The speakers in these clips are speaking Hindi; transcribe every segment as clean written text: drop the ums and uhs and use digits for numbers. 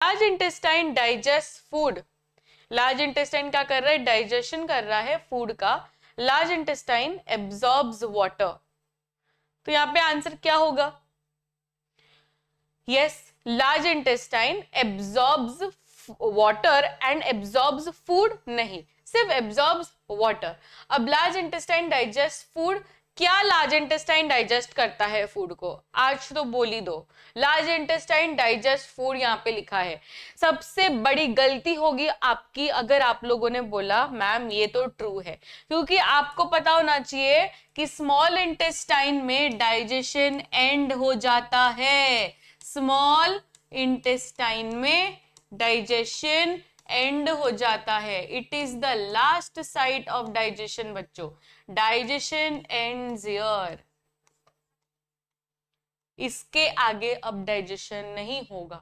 Large intestine digest food, large intestine क्या कर रहा है, डाइजेशन कर रहा है फूड का। लार्ज इंटेस्टाइन एब्जॉर्ब्स वाटर, तो यहाँ पे आंसर क्या होगा, yes large intestine absorbs water and absorbs food, नहीं सिर्फ एब्जॉर्ब्स वाटर। अब लार्ज इंटेस्टाइन डाइजेस्ट फूड, क्या लार्ज इंटेस्टाइन डाइजेस्ट करता है फूड को, आज तो बोल ही दो, लार्ज इंटेस्टाइन डाइजेस्ट फूड यहाँ पे लिखा है। सबसे बड़ी गलती होगी आपकी अगर आप लोगों ने बोला मैम ये तो ट्रू है, क्योंकि आपको पता होना चाहिए कि स्मॉल इंटेस्टाइन में डाइजेशन एंड हो जाता है, स्मॉल इंटेस्टाइन में डाइजेशन एंड हो जाता है, it is the last site of digestion बच्चों, डाइजेशन एंड्स हियर, इसके आगे अब डाइजेशन नहीं होगा,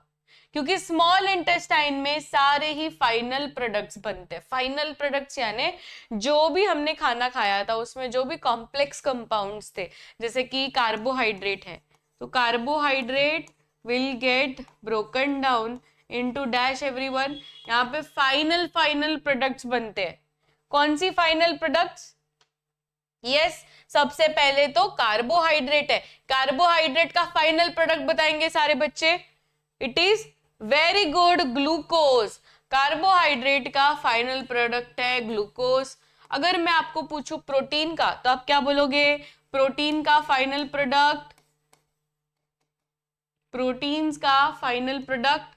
क्योंकि स्मॉल इंटेस्टाइन में सारे ही फाइनल प्रोडक्ट्स बनते हैं। फाइनल प्रोडक्ट्स यानी जो भी हमने खाना खाया था उसमें जो भी कॉम्प्लेक्स कंपाउंड्स थे, जैसे कि कार्बोहाइड्रेट है तो carbohydrate will get broken down into dash everyone, यहाँ पे फाइनल प्रोडक्ट्स बनते हैं। कौन सी फाइनल प्रोडक्ट्स, यस सबसे पहले तो कार्बोहाइड्रेट है, कार्बोहाइड्रेट का फाइनल प्रोडक्ट बताएंगे सारे बच्चे, it is very good glucose, carbohydrate का फाइनल प्रोडक्ट है ग्लूकोज। अगर मैं आपको पूछूं प्रोटीन का तो आप क्या बोलोगे, प्रोटीन का फाइनल प्रोडक्ट, प्रोटीन्स का final product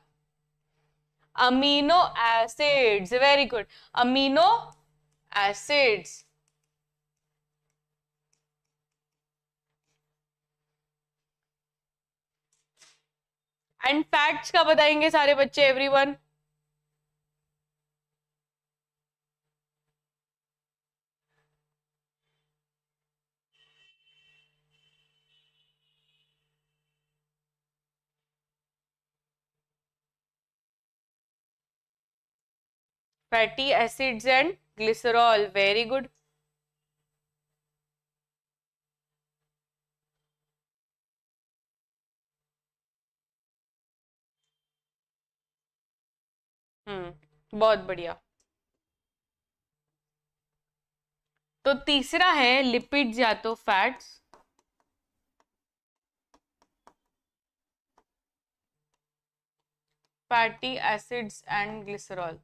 amino acids, very good amino acids. And facts का बताएंगे सारे बच्चे everyone, fatty acids and glycerol, very good. बहुत बढ़िया। तो तीसरा है लिपिड्स या तो fats, fatty acids and glycerol.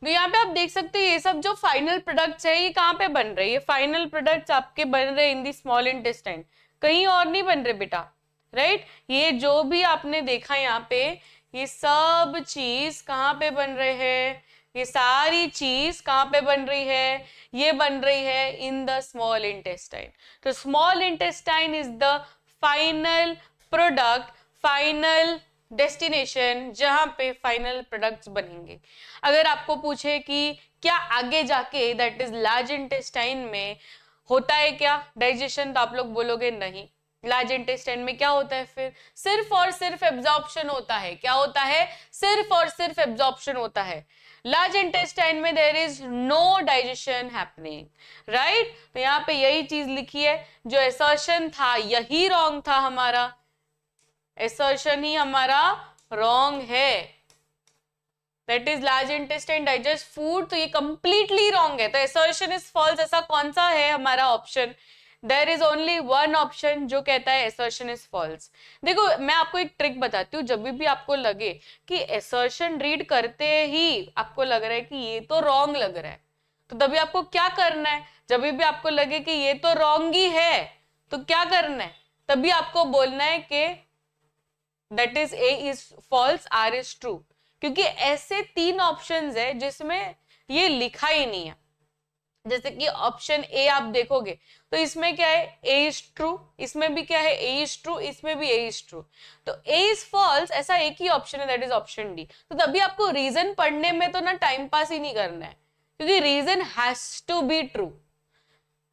तो यहाँ पे आप देख सकते हैं ये सब जो फाइनल प्रोडक्ट्स है ये कहाँ पे बन रहे हैं, ये फाइनल प्रोडक्ट्स आपके बन रहे हैं इन दी स्मॉल इंटेस्टाइन, कहीं और नहीं बन रहे बेटा, राइट। ये जो भी आपने देखा यहाँ पे ये सब चीज कहाँ पे बन रहे हैं, ये सारी चीज कहाँ पे बन रही है, ये बन रही है इन द स्मॉल इंटेस्टाइन। तो small intestine is the final product, final destination जहां पे फाइनल प्रोडक्ट्स बनेंगे। अगर आपको पूछे कि क्या आगे जाके दैट इज लार्ज इंटेस्टाइन में होता है क्या डाइजेशन, तो आप लोग बोलोगे नहीं। लार्ज इंटेस्टाइन में क्या होता है फिर, सिर्फ और सिर्फ एब्जॉर्प्शन होता है। क्या होता है, सिर्फ और सिर्फ एब्जॉर्प्शन होता है। लार्ज इंटेस्टाइन में there is no digestion happening, right. तो यहाँ पे यही चीज लिखी है, जो असर्शन था यही रॉन्ग था हमारा, assertion ही हमारा wrong है, that is large intestine digest food, तो ये completely wrong है। तो assertion is false, ऐसा कौन सा है हमारा option, there is only one option जो कहता है assertion is false। देखो मैं आपको एक ट्रिक बताती हूँ, जब भी आपको लगे कि assertion रीड करते ही आपको लग रहा है कि ये तो wrong लग रहा है, तो तभी आपको क्या करना है, जब भी आपको लगे कि ये तो wrong ही है तो क्या करना है, तभी आपको बोलना है कि that is A is false, R is true, क्योंकि ऐसे तीन ऑप्शंस है जिसमें ये लिखा ही नहीं है। जैसे कि ऑप्शन ए आप देखोगे तो इसमें क्या है, A is true, इसमें भी क्या है A is true, इसमें भी A is true, तो A is false ऐसा एक ही ऑप्शन है, दैट इज ऑप्शन डी। तो तभी आपको रीजन पढ़ने में तो ना टाइम पास ही नहीं करना है, क्योंकि reason has to be true.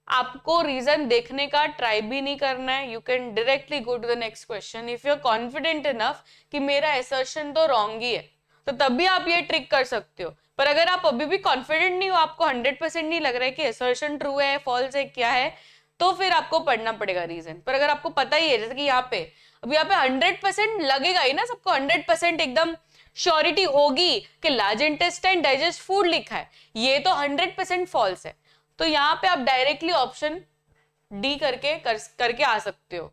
आपको रीजन देखने का ट्राई भी नहीं करना है, you can directly go to the next question if you are confident enough कि मेरा असर्शन तो रॉन्ग ही है, तो तभी आप ये ट्रिक कर सकते हो। पर अगर आप अभी भी कॉन्फिडेंट नहीं हो, आपको 100% नहीं लग रहा है कि असर्शन ट्रू है फॉल्स है क्या है, तो फिर आपको पढ़ना पड़ेगा रीजन। पर अगर आपको पता ही है, जैसे कि यहाँ पे 100% लगेगा ही ना सबको, 100% एकदम श्योरिटी होगी कि लार्ज इंटेस्टाइन डाइजेस्ट फूड लिखा है, ये तो 100% फॉल्स है, तो यहाँ पे आप डायरेक्टली ऑप्शन डी करके आ सकते हो।